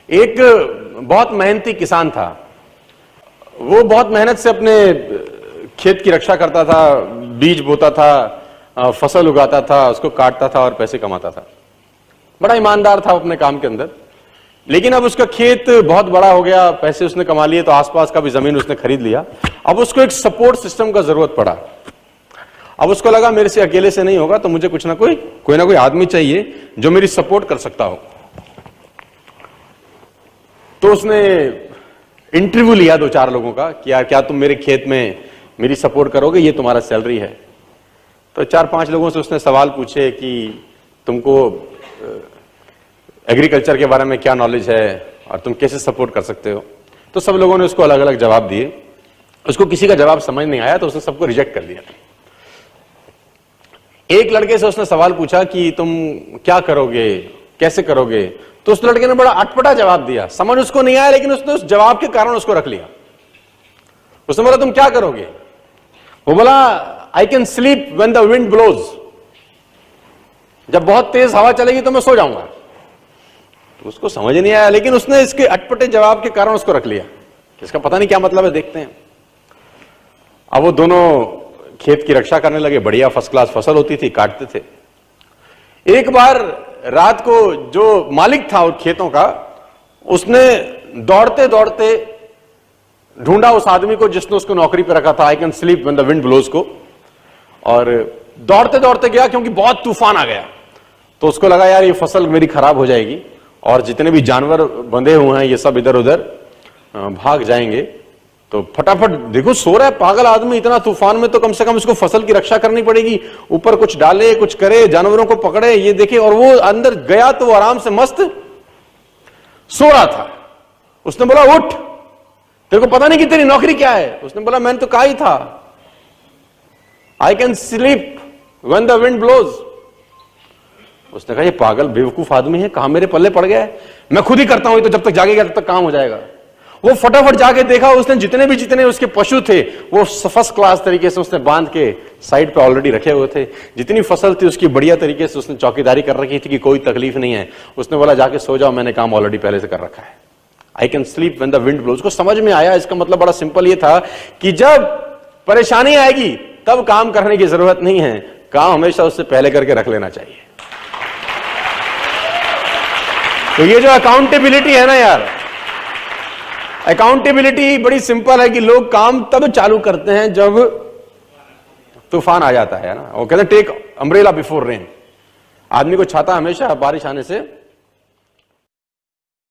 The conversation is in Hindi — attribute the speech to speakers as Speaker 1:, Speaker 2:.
Speaker 1: एक बहुत मेहनती किसान था। वो बहुत मेहनत से अपने खेत की रक्षा करता था, बीज बोता था, फसल उगाता था, उसको काटता था और पैसे कमाता था। बड़ा ईमानदार था अपने काम के अंदर। लेकिन अब उसका खेत बहुत बड़ा हो गया, पैसे उसने कमा लिए तो आसपास का भी जमीन उसने खरीद लिया। अब उसको एक सपोर्ट सिस्टम का जरूरत पड़ा। अब उसको लगा मेरे से अकेले से नहीं होगा, तो मुझे कुछ ना कोई आदमी चाहिए जो मेरी सपोर्ट कर सकता हो। तो उसने इंटरव्यू लिया 2-4 लोगों का कि यार क्या तुम मेरे खेत में मेरी सपोर्ट करोगे, ये तुम्हारा सैलरी है। तो 4-5 लोगों से उसने सवाल पूछे कि तुमको एग्रीकल्चर के बारे में क्या नॉलेज है और तुम कैसे सपोर्ट कर सकते हो। तो सब लोगों ने उसको अलग अलग जवाब दिए। उसको किसी का जवाब समझ नहीं आया तो उसने सबको रिजेक्ट कर दिया। एक लड़के से उसने सवाल पूछा कि तुम क्या करोगे, कैसे करोगे। तो उस लड़के ने बड़ा अटपटा जवाब दिया, समझ उसको नहीं आया, लेकिन उसने उस जवाब के कारण उसको रख लिया। उसने बोला तुम क्या करोगे। वो बोला I can sleep when the wind blows, जब बहुत तेज हवा चलेगी तो मैं सो जाऊंगा। तो उसको समझ नहीं आया, लेकिन उसने इसके अटपटे जवाब के कारण उसको रख लिया। इसका पता नहीं क्या मतलब है, देखते हैं। अब वो दोनों खेत की रक्षा करने लगे। बढ़िया फर्स्ट क्लास फसल होती थी, काटते थे। एक बार रात को जो मालिक था उन खेतों का, उसने दौड़ते दौड़ते ढूंढा उस आदमी को जिसने उसको नौकरी पर रखा था, I can sleep when the wind blows को, और दौड़ते दौड़ते गया क्योंकि बहुत तूफान आ गया। तो उसको लगा यार ये फसल मेरी खराब हो जाएगी और जितने भी जानवर बंधे हुए हैं ये सब इधर उधर भाग जाएंगे। तो फटाफट, देखो सो रहा है पागल आदमी इतना तूफान में, तो कम से कम इसको फसल की रक्षा करनी पड़ेगी। ऊपर कुछ डाले, कुछ करे, जानवरों को पकड़े, ये देखे। और वो अंदर गया तो वो आराम से मस्त सो रहा था। उसने बोला उठ, तेरे को पता नहीं कि तेरी नौकरी क्या है। उसने बोला मैंने तो कहा ही था I can sleep when the wind blows. उसने कहा ये पागल बेवकूफ आदमी है, कहां मेरे पल्ले पड़ गया है, मैं खुद ही करता हूं, तो जब तक जागेगा तब तक काम हो जाएगा। वो फटाफट जाके देखा, उसने जितने उसके पशु थे वो फर्स्ट क्लास तरीके से उसने बांध के साइड पे ऑलरेडी रखे हुए थे। जितनी फसल थी उसकी बढ़िया तरीके से उसने चौकीदारी कर रखी थी कि कोई तकलीफ नहीं है। उसने बोला जाके सो जाओ, मैंने काम ऑलरेडी पहले से कर रखा है। I can sleep when the wind blows को समझ में आया। इसका मतलब बड़ा सिंपल ये था कि जब परेशानी आएगी तब काम करने की जरूरत नहीं है, काम हमेशा उससे पहले करके रख लेना चाहिए। तो ये जो अकाउंटेबिलिटी है ना यार, अकाउंटेबिलिटी बड़ी सिंपल है कि लोग काम तब चालू करते हैं जब तूफान आ जाता है ना। वो कहते हैं टेक अम्ब्रेला बिफोर रेन। आदमी को छाता हमेशा बारिश आने से